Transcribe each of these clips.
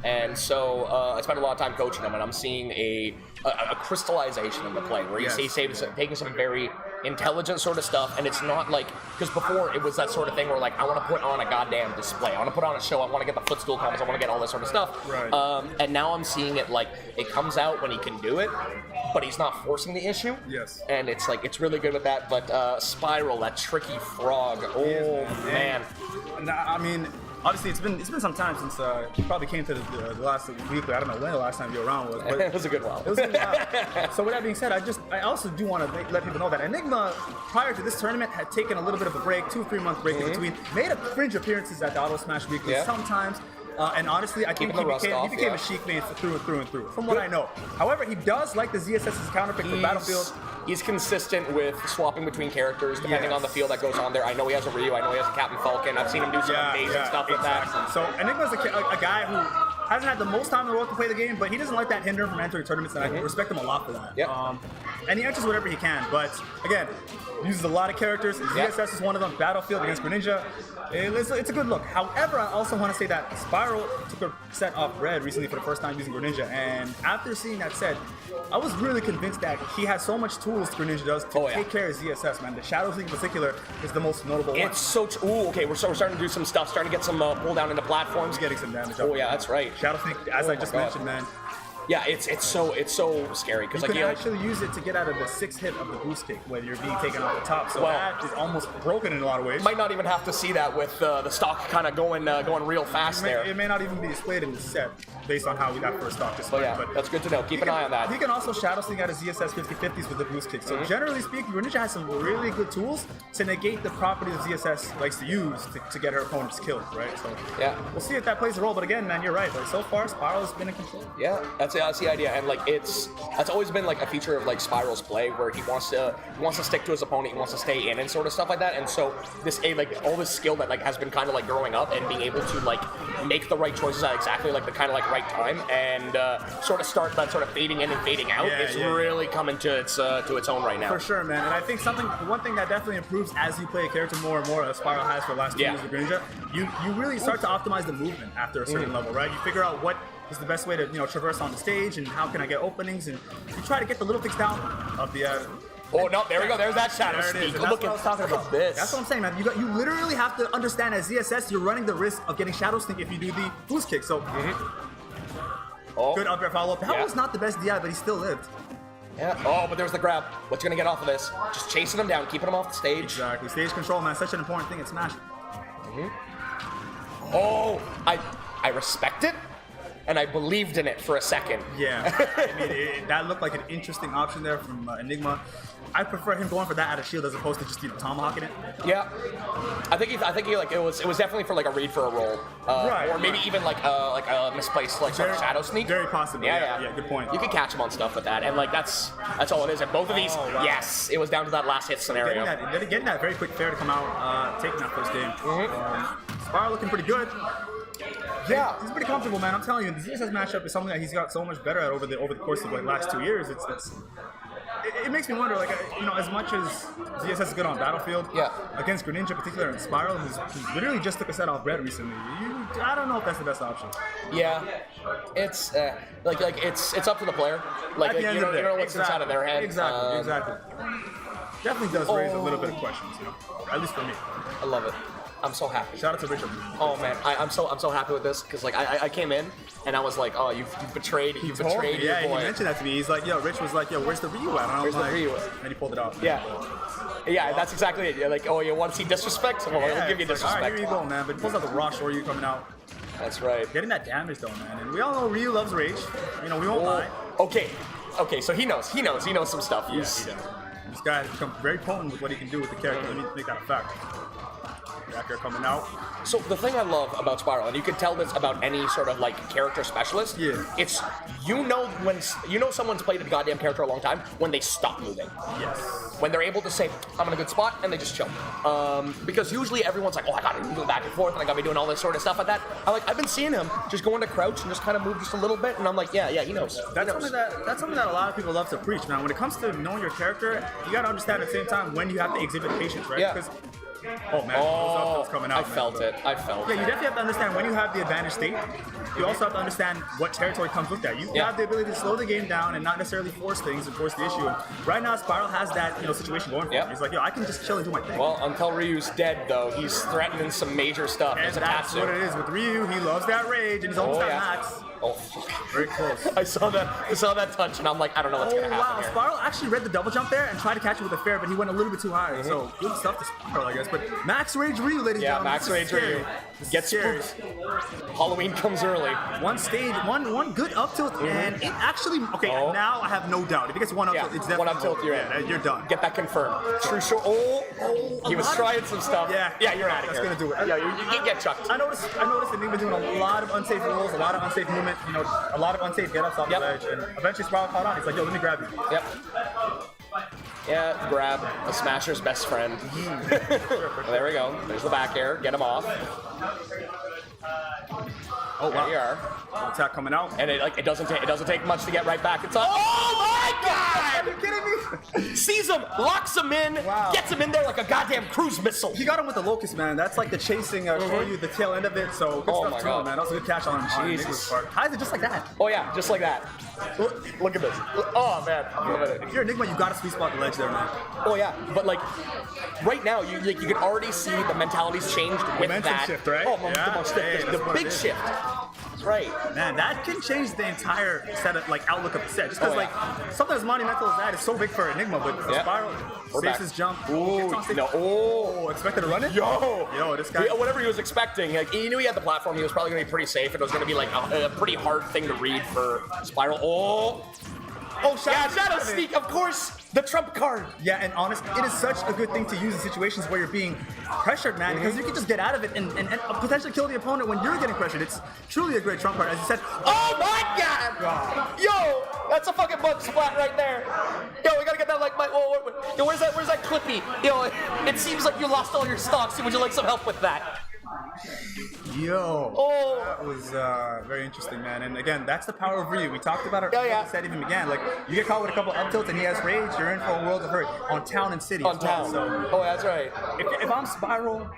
And so I spent a lot of time coaching him, and I'm seeing a crystallization in the play where he's taking some very intelligent sort of stuff, and it's not like, because before it was that sort of thing where like I want to put on a goddamn display, I want to put on a show, I want to get the footstool combos, I want to get all this sort of stuff. Right. And now I'm seeing it like it comes out when he can do it, but he's not forcing the issue. Yes. And it's like it's really good with that. But Spiral, that tricky frog. Oh man. I mean, obviously, it's been some time since you probably came to the last weekly. I don't know when the last time you were around was, but it was a good while. It was a good while. So with that being said, I also do want to let people know that Enigma, prior to this tournament, had taken a little bit of a break, 2-3 month break in between, made a fringe appearances at the Auto Smash Weekly sometimes. And honestly, I think he became a Sheik main through and through, from what I know. However, he does like the ZSS's counterpick for Battlefield. He's consistent with swapping between characters depending on the field that goes on there. I know he has a Ryu, I know he has a Captain Falcon. I've seen him do some amazing stuff with that. So Enigma's a guy who hasn't had the most time in the world to play the game, but he doesn't let that hinder him from entering tournaments, and I respect him a lot for that. Yep. And he enters whatever he can, but again, uses a lot of characters. ZSS is one of them. Battlefield against Greninja. It's a good look. However, I also want to say that Spiral took a set off Red recently for the first time using Greninja, and after seeing that set, I was really convinced that he has so much tools Greninja does to take care of ZSS, man. The Shadow Thing in particular is the most notable one. It's so okay, we're starting to do some stuff, starting to get some pull down into platforms. He's getting some damage. Oh yeah, that's right. Shadow Thing, as I just mentioned, man. Yeah, it's so scary because you can actually use it to get out of the 6th hit of the boost kick when you're being taken off the top. So that is almost broken in a lot of ways. Might not even have to see that with the stock kind of going real fast there. It may not even be displayed in the set based on how that first stock displayed. But that's good to know. Keep an eye on that. He can also Shadow Sling out of ZSS 50/50s with the boost kick. So generally speaking, Greninja has some really good tools to negate the properties ZSS likes to use to get her opponents killed, right? So we'll see if that plays a role. But again, man, you're right. Like so far, Spiral has been in control. Yeah, that's the idea, and like that's always been like a feature of like Spiral's play where he wants to stick to his opponent, he wants to stay in and sort of stuff like that. And so this like all this skill that like has been kind of like growing up and being able to like make the right choices at exactly like the kind of like right time and sort of start that sort of fading in and fading out is really coming to its own right now. For sure, man. And I think one thing that definitely improves as you play a character more and more, as Spiral has for the last 2 years with Greninja, you really start to optimize the movement after a certain level, right? You figure out what is the best way to traverse on the stage and how can I get openings, and you try to get the little things down of the oh no, there we go. There's that Shadow Sneak. That's what I was talking about. This. That's what I'm saying, man. You literally have to understand as ZSS, you're running the risk of getting Shadow Sneak if you do the boost kick. So good up air follow up. That was not the best DI, but he still lived. Yeah. Oh, but there's the grab. What's gonna get off of this? Just chasing him down, keeping him off the stage. Exactly. Stage control, man. Such an important thing in Smash. Oh, I respect it. And I believed in it for a second. Yeah, I mean, that looked like an interesting option there from Enigma. I prefer him going for that out of shield as opposed to just tomahawking it. Yeah, I think he like it was definitely for like a read for a roll, or maybe even like a misplaced like sort of Shadow Sneak. Very possible. Yeah, good point. You can catch him on stuff with that, and like that's all it is. And both of these, yes, it was down to that last hit scenario. Getting that very quick fair to come out, taking that first game. Spiral looking pretty good. Yeah, he's pretty comfortable, man. I'm telling you, the ZSS matchup is something that he's got so much better at over the course of like last 2 years. It makes me wonder, like as much as ZSS is good on Battlefield, against Greninja in particular and Spiral, who's literally just took a set off Red recently. I don't know if that's the best option. Yeah, it's like it's up to the player. Like you don't know what's inside of their head. Exactly. Definitely does raise a little bit of questions, at least for me. I love it. I'm so happy. Shout out to Richard. Oh man, I'm so happy with this because like I came in and I was like, oh, you betrayed your boy. Yeah, he mentioned that to me. He's like, yo, Rich was like, yo, where's the Ryu at? And where's the Ryu at? And he pulled it off. Yeah, that's exactly it. You're like, oh, you want to see disrespect? Well, we'll give you disrespect. All right, here you go, man. But he pulls out the raw Ryu coming out. That's right. Getting that damage though, man. And we all know Ryu loves rage. We won't lie. Okay, so he knows some stuff. Yeah, he does. This guy has become very potent with what he can do with the character. Let me make that a fact. Back here coming out. So the thing I love about Spiral, and you can tell this about any sort of like character specialist, it's when someone's played a goddamn character a long time when they stop moving. Yes. When they're able to say, I'm in a good spot, and they just chill. Because usually everyone's like, oh, I gotta move back and forth, and I gotta be doing all this sort of stuff like that. I've been seeing him just go into crouch and just kind of move just a little bit, and I'm like, yeah, he knows. That's something that a lot of people love to preach, man. When it comes to knowing your character, you gotta understand at the same time when you have to exhibit patience, right? Yeah. Because Oh man, those uptilts coming out. I felt it. I felt Yeah, it. you definitely have to understand when you have the advantage state, you also have to understand what territory comes with that. You have the ability to slow the game down and not necessarily force things and force the issue. And right now, Spiral has that situation going for him. He's like, yo, I can just chill and do my thing. Well, until Ryu's dead, though, he's threatening some major stuff. And that's what it is with Ryu. He loves that rage, and he's almost at max. Oh, very close. I saw that touch, and I'm like, I don't know what's gonna happen. Wow, here. Spiral actually read the double jump there and tried to catch it with a fair, but he went a little bit too high. So good stuff to Spiral, I guess. But Max Rage Ryu, ladies and gentlemen. Max Rage Ryu gets spooked. Halloween comes early. One stage, one good up tilt, and it actually now I have no doubt. If he gets one up tilt, it's definitely one up tilt, you're done. Get that confirmed. True short. He was trying some stuff. Yeah, you're out of here. That's gonna do it. Yeah, you get chucked. I noticed Enigma doing a lot of unsafe rolls, a lot of unsafe movement, a lot of unsafe get-ups off the ledge, and eventually Spiral caught on. He's like, yo, let me grab you. Yep. Yeah, grab a Smasher's best friend. There we go. There's the back air. Get him off. Oh, wow. There you are. Attack coming out. And it doesn't take much to get right back. It's oh my god! Are you kidding me? Sees him, locks him in, gets him in there like a goddamn cruise missile. He got him with the Locust, man. That's like the chasing for you, the tail end of it. So good stuff too, man. That was a good catch on Enigma's part. How is it just like that? Oh yeah, just like that. Look at this. Oh man, I'm loving it. If you're Enigma, you gotta sweet spot the ledge there, man. Oh yeah, but like right now, you can already see the mentality's changed with momentum that. shift, right? Oh, the big shift. That's right. Man, that can change the entire set of outlook of the set. Just because something as monumental as that is so big for Enigma, but for Spiral, saves his jump. Ooh, Expected to run it? Yo, this guy. Whatever he was expecting, he knew he had the platform. He was probably gonna be pretty safe. It was gonna be like a pretty hard thing to read for Spiral. Shadow Sneak, of course, the trump card. Yeah, and honestly, it is such a good thing to use in situations where you're being pressured, man, because you can just get out of it and potentially kill the opponent when you're getting pressured. It's truly a great trump card, as you said. Oh my god! Yo, that's a fucking bug splat right there. Yo, we gotta get that yo, where's that Clippy? Yo, it seems like you lost all your stocks. Would you like some help with that? Yo, that was very interesting, man. And again, that's the power of Ryu. We talked about it. Said even again, like you get caught with a couple up tilts and he has rage, you're in for a world of hurt on town and city. On town. So, that's right. If I'm Spiral,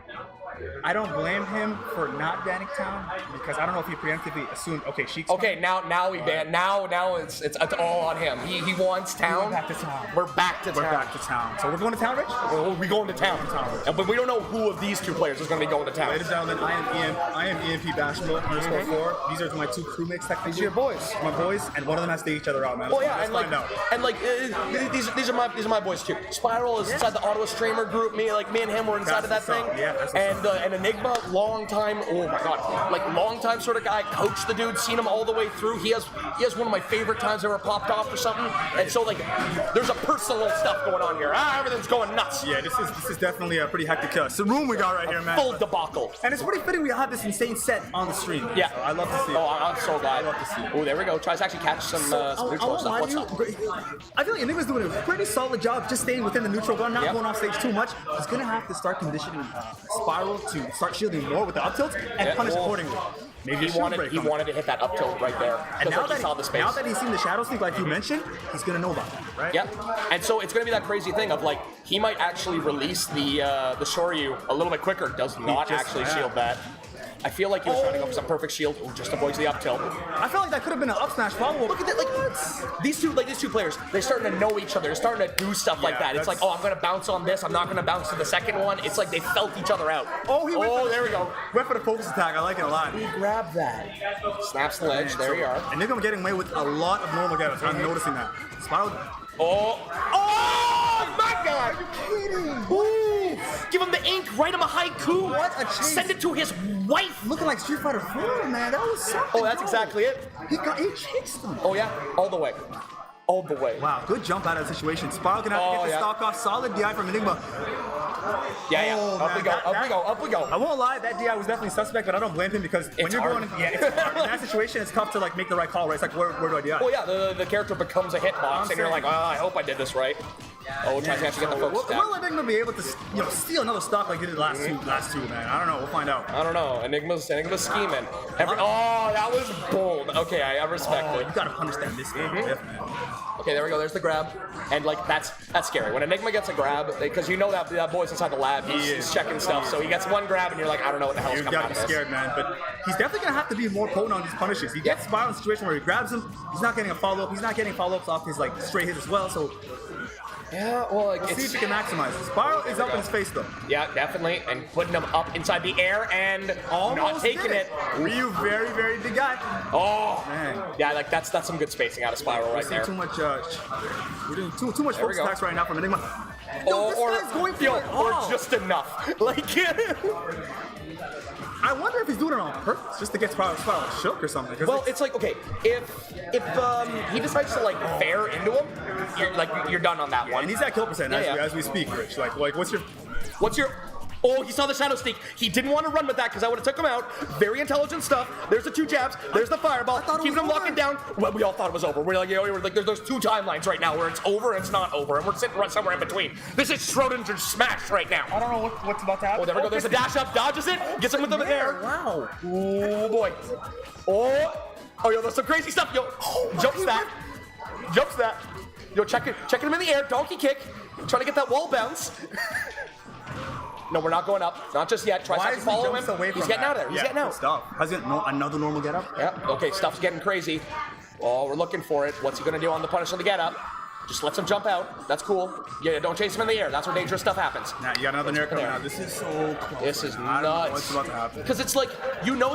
I don't blame him for not banning town because I don't know if he preemptively assumed. Okay, Sheik's okay. Now we ban. Now it's all on him. He wants town. We're back to town. We're back to town. So we're going to town, Rich? We're going to town. But we don't know who of these two players is going to be going to town. Ladies and gentlemen, I am EMP Basketball _4. These are my two crewmates technically. These are your boys. My boys, and one of them has to take each other out, man. Let's find out. These are my boys too. Spiral is inside the Ottawa Streamer group. Me and him were inside of that thing. Yeah, that's and Enigma, long time sort of guy, coached the dude, seen him all the way through. He has one of my favorite times ever popped off or something. And so there's a personal stuff going on here. Everything's going nuts. Yeah, this is definitely a pretty hectic room we got right here, man. Full debacle. And it's pretty fitting we have this insane set on the stream. Man. Yeah, so I love to see it. Oh, I'm so glad. I love to see it. Oh, there we go. Tries to actually catch some neutral stuff. What's up? I feel like Enigma's doing a pretty solid job just staying within the neutral gun, not going off stage too much. He's gonna have to start conditioning Spiral to start shielding more with the up tilts and punish accordingly. Maybe he wanted to hit that up tilt right there. And now that, he saw the space. Now that he's seen the shadow sneak, like you mentioned, he's gonna know about that, right? Yep. And so it's gonna be that crazy thing of he might actually release the Shoryu a little bit quicker. Does not actually shield that. I feel like he was trying to go for some perfect shield, just avoids the up tilt. I feel like that could have been an up smash follow-up. Look at that, these two players, they're starting to know each other. They're starting to do stuff like that. It's like, I'm gonna bounce on this. I'm not gonna bounce to the second one. It's like they felt each other out. There we go. Went for the focus attack. I like it a lot. He grabbed that. Snaps the ledge. There you are. And they're gonna get away with a lot of normal get-ups. I'm noticing that. Spiral. Oh my god! Are you kidding? Ooh! Give him the ink, write him a haiku. What a chase. Send it to his wife. Looking like Street Fighter 4, man. That was something. Oh, that's exactly it. He chased him. Oh yeah, all the way. All the way. Wow, good jump out of the situation. Spiral gonna have to get the stock off. Solid DI from Enigma. Yeah. Up we go. I won't lie, that DI was definitely suspect, but I don't blame him because when you're going, it's hard. In that situation, it's tough to make the right call, right? It's like, where do I DI? Oh yeah, the character becomes a hitbox, and you're like, I hope I did this right. Oh, tries to actually get the focus stack. Will Enigma be able to, steal another stock like he did last two, man? I don't know. We'll find out. I don't know. Enigma's scheming. Oh, that was bold. Okay, I respect it. You gotta punish that miss, man. Okay, there we go. There's the grab, and like that's scary. When Enigma gets a grab, because you know that boy's inside the lab, he's checking stuff. So he gets one grab, and you're like, I don't know what the hell's coming out of this. You gotta be scared, man. But he's definitely gonna have to be more potent on these punishes. He gets Spiral in a situation where he grabs him. He's not getting a follow up. He's not getting follow ups off his like straight hit as well. So. Yeah, well, like, let's see if he can maximize it. Spiral is up in his face, though. Yeah, definitely. And putting him up inside the air and almost not taking it. Ryu, very, very big guy. Oh, man. Yeah, like that's some good spacing out of Spiral right there. Too much, we're doing too much focus attacks right now from Enigma. Or just enough. Like, I wonder if he's doing it on purpose, just to get Spiral shook or something. Well, it's like, okay, if he decides to like fair into him, you're done on that one. And he's at kill percent as we speak, Rich. Like what's your? Oh, he saw the shadow sneak. He didn't want to run with that because I would have took him out. Very intelligent stuff. There's the 2 jabs. There's the fireball. Keeping him locking down. Well, we all thought it was over. We're like, there's 2 timelines right now where it's over and it's not over, and we're sitting right somewhere in between. This is Schrodinger's smash right now. I don't know what's about to happen. Oh, there we go. There's a dash up. Dodges it. Gets him with the air. Wow. Oh boy. Oh, there's some crazy stuff. Jumps that. Checking him in the air. Donkey kick. Trying to get that wall bounce. No, we're not going up. Not just yet. Tries to follow him. He's getting out of there. He's getting out. Stuff. Has it another normal get up? Yeah. Okay, stuff's getting crazy. Oh, we're looking for it. What's he going to do on the punish on the get up? Just lets him jump out. That's cool. Yeah, don't chase him in the air. That's where dangerous stuff happens. Now you got another nair coming out. This is so close. This is I don't know nuts. what's about to happen. Because it's like,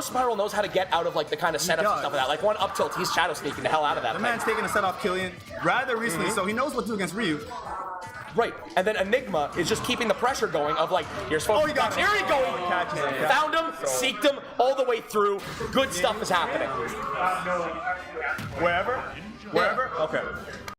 Spiral knows how to get out of like the kind of setups and stuff like that. Like one up tilt, he's shadow sneaking the hell out of that. The man's taking a set off Killian rather recently, so he knows what to do against Ryu. Right, and then Enigma is just keeping the pressure going of like, you're supposed to catch. Here you go! Found him, seeked him all the way through. Good stuff is happening. Wherever? Okay.